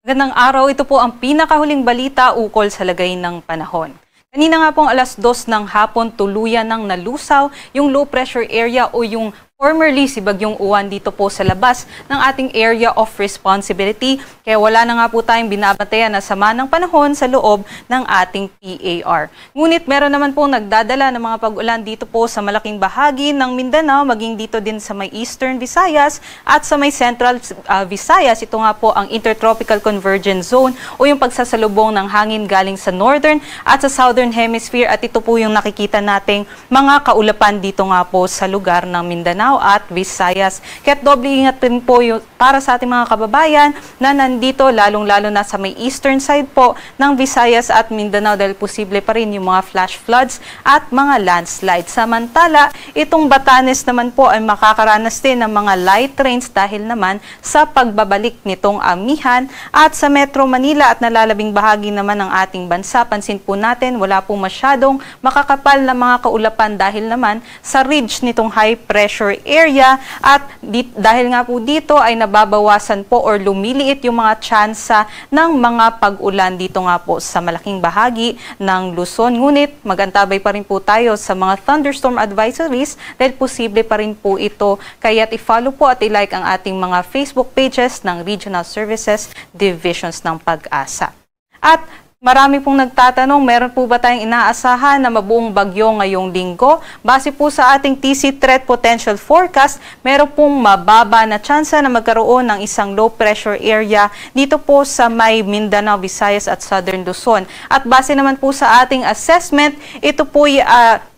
Magandang araw, ito po ang pinakahuling balita ukol sa lagay ng panahon. Kanina nga pong 2:00 ng hapon tuluyan ng nalusaw yung low pressure area o yung formerly si Bagyong Uwan dito po sa labas ng ating area of responsibility. Kaya wala na nga po tayong binabantayan na sama ng panahon sa loob ng ating PAR. Ngunit meron naman pong nagdadala ng mga pag-ulan dito po sa malaking bahagi ng Mindanao, maging dito din sa may Eastern Visayas at sa may Central Visayas. Ito nga po ang Intertropical Convergence Zone o yung pagsasalubong ng hangin galing sa Northern at sa Southern Hemisphere. At ito po yung nakikita nating mga kaulapan dito nga po sa lugar ng Mindanao at Visayas. Kaya't doble ingat din po yung para sa ating mga kababayan na nandito, lalong-lalo na sa may eastern side po ng Visayas at Mindanao dahil posible pa rin yung mga flash floods at mga landslides. Samantala, itong Batanes naman po ay makakaranas din ng mga light rains dahil naman sa pagbabalik nitong amihan at sa Metro Manila at nalalabing bahagi naman ng ating bansa. Pansin po natin, wala po masyadong makakapal na mga kaulapan dahil naman sa ridge nitong high pressure area at dahil nga po dito ay nababawasan po or lumiliit yung mga tsansa ng mga pag-ulan dito nga po sa malaking bahagi ng Luzon. Ngunit magantabay pa rin po tayo sa mga thunderstorm advisories dahil posible pa rin po ito. Kaya't i-follow po at i-like ang ating mga Facebook pages ng Regional Services Divisions ng Pag-asa. At marami pong nagtatanong, meron po ba tayong inaasahan na mabuong bagyo ngayong linggo? Base po sa ating TC Threat Potential Forecast, meron pong mababa na tsansa na magkaroon ng isang low pressure area dito po sa may Mindanao, Visayas at Southern Luzon. At base naman po sa ating assessment, ito po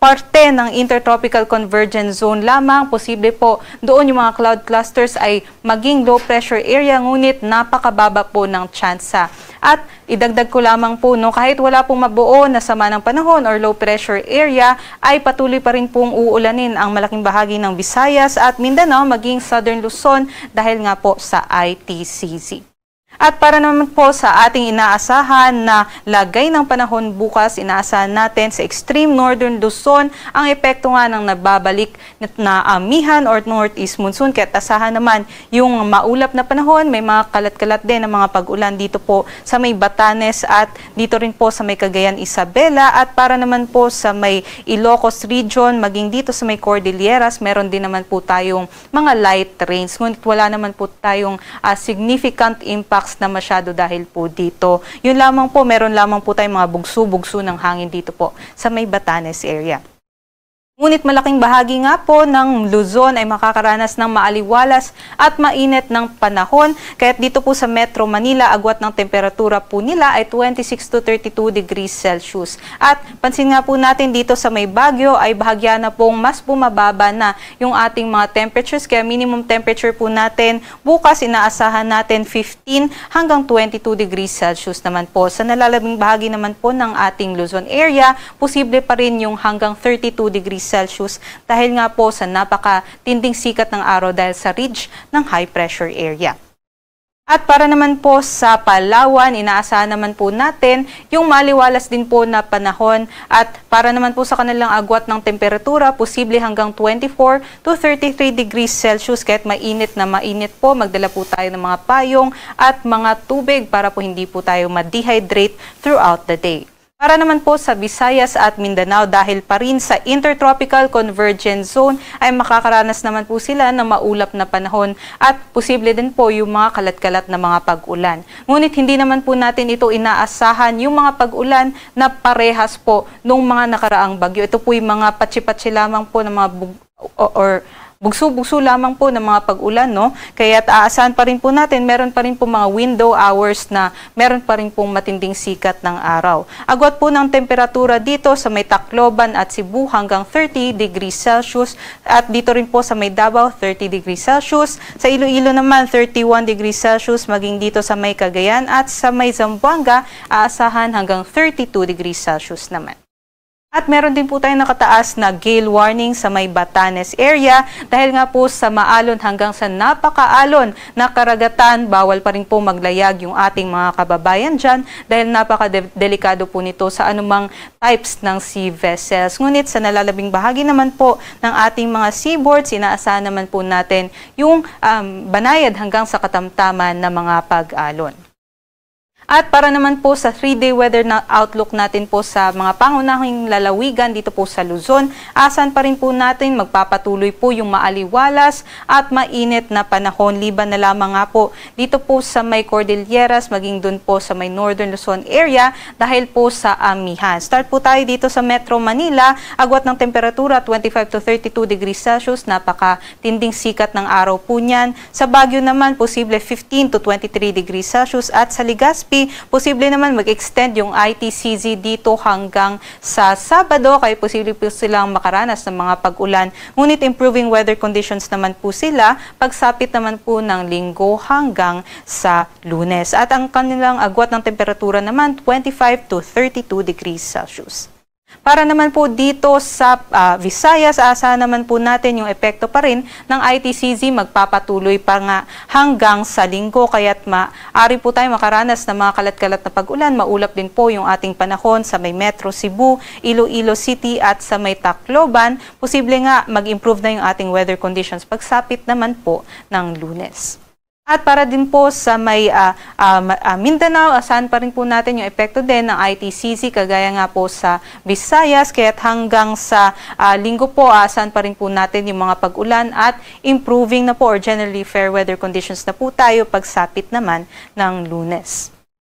parte ng Intertropical Convergence Zone lamang. Posible po doon yung mga cloud clusters ay maging low pressure area, ngunit napakababa po ng tsansa. At idagdag ko lamang po, kahit wala pong mabuo na sama ng panahon or low pressure area, ay patuloy pa rin pong uulanin ang malaking bahagi ng Visayas at Mindanao, maging Southern Luzon dahil nga po sa ITCZ. At para naman po sa ating inaasahan na lagay ng panahon bukas, inaasahan natin sa extreme northern Luzon ang epekto nga ng nagbabalik na amihan or northeast monsoon. Kaya asahan naman yung maulap na panahon, may mga kalat-kalat din ng mga pag-ulan dito po sa may Batanes at dito rin po sa may Cagayan, Isabela. At para naman po sa may Ilocos region, maging dito sa may Cordilleras, meron din naman po tayong mga light rains. Ngunit wala naman po tayong significant impact na masyado dahil po dito. Yun lamang po, meron lamang po tayong mga bugso-bugso ng hangin dito po sa may Batanes area. Ngunit malaking bahagi nga po ng Luzon ay makakaranas ng maaliwalas at mainit ng panahon. Kaya't dito po sa Metro Manila, agwat ng temperatura po nila ay 26 to 32 degrees Celsius. At pansin nga po natin dito sa may Baguio ay bahagya na pong mas bumababa na yung ating mga temperatures. Kaya minimum temperature po natin bukas inaasahan natin 15 hanggang 22 degrees Celsius naman po. Sa nalalabing bahagi naman po ng ating Luzon area, posible pa rin yung hanggang 32 degrees Celsius dahil nga po sa napakatinding sikat ng araw dahil sa ridge ng high pressure area. At para naman po sa Palawan, inaasahan naman po natin yung maliwalas din po na panahon at para naman po sa kanilang agwat ng temperatura, posible hanggang 24 to 33 degrees Celsius. Kahit mainit na mainit po, magdala po tayo ng mga payong at mga tubig para po hindi po tayo ma-dehydrate throughout the day. Para naman po sa Visayas at Mindanao, dahil pa rin sa Intertropical Convergence Zone ay makakaranas naman po sila ng maulap na panahon at posible din po yung mga kalat-kalat na mga pag-ulan. Ngunit hindi naman po natin ito inaasahan yung mga pag-ulan na parehas po nung mga nakaraang bagyo. Ito po yung mga patsi-patsi lamang po ng mga bugso-bugso lamang po ng mga pag-ulan, Kaya aasahan pa rin po natin, meron pa rin po mga window hours na meron pa rin pong matinding sikat ng araw. Agwat po ng temperatura dito sa may Tacloban at Cebu hanggang 30 degrees Celsius at dito rin po sa may Davao 30 degrees Celsius. Sa Iloilo naman 31 degrees Celsius, maging dito sa may Cagayan at sa may Zamboanga aasahan hanggang 32 degrees Celsius naman. At meron din po tayong nakataas na gale warning sa may Batanes area dahil nga po sa maalon hanggang sa napakaalon na karagatan, bawal pa rin po maglayag yung ating mga kababayan dyan dahil napakadelikado po nito sa anumang types ng sea vessels. Ngunit sa nalalabing bahagi naman po ng ating mga seaboards, inaasahan naman po natin yung banayad hanggang sa katamtaman na mga pag-alon. At para naman po sa 3-day weather na outlook natin po sa mga pangunahing lalawigan dito po sa Luzon, asan pa rin po natin magpapatuloy po yung maaliwalas at mainit na panahon. Liban na lamang nga po dito po sa may Cordilleras, maging dun po sa may Northern Luzon area dahil po sa amihan. Start po tayo dito sa Metro Manila, agwat ng temperatura 25 to 32 degrees Celsius, napakatinding sikat ng araw po niyan. Sa Baguio naman, posible 15 to 23 degrees Celsius at sa Legazpi, posible naman mag-extend yung ITCZ dito hanggang sa Sabado, kaya posible po silang makaranas ng mga pag-ulan. Ngunit improving weather conditions naman po sila pagsapit naman po ng Linggo hanggang sa Lunes. At ang kanilang agwat ng temperatura naman 25 to 32 degrees Celsius. Para naman po dito sa Visayas, aasahan naman po natin yung epekto pa rin ng ITCZ, magpapatuloy pa nga hanggang sa Linggo, kaya't maaari po tayo makaranas ng mga kalat-kalat na pag-ulan. Maulap din po yung ating panahon sa may Metro Cebu, Iloilo City at sa may Tacloban. Posible nga mag-improve na yung ating weather conditions pagsapit naman po ng Lunes. At para din po sa may Mindanao, asahan pa rin po natin yung epekto din ng ITCZ, kagaya nga po sa Visayas, kaya't hanggang sa Linggo po, asahan pa rin po natin yung mga pag-ulan at improving na po or generally fair weather conditions na po tayo pagsapit naman ng Lunes.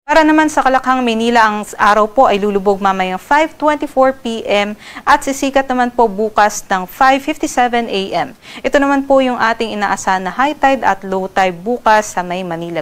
Para naman sa Kalakhang, Maynila, ang araw po ay lulubog mamayang 5:24 p.m. at sisikat naman po bukas ng 5:57 a.m. Ito naman po yung ating inaasahan na high tide at low tide bukas sa may Manila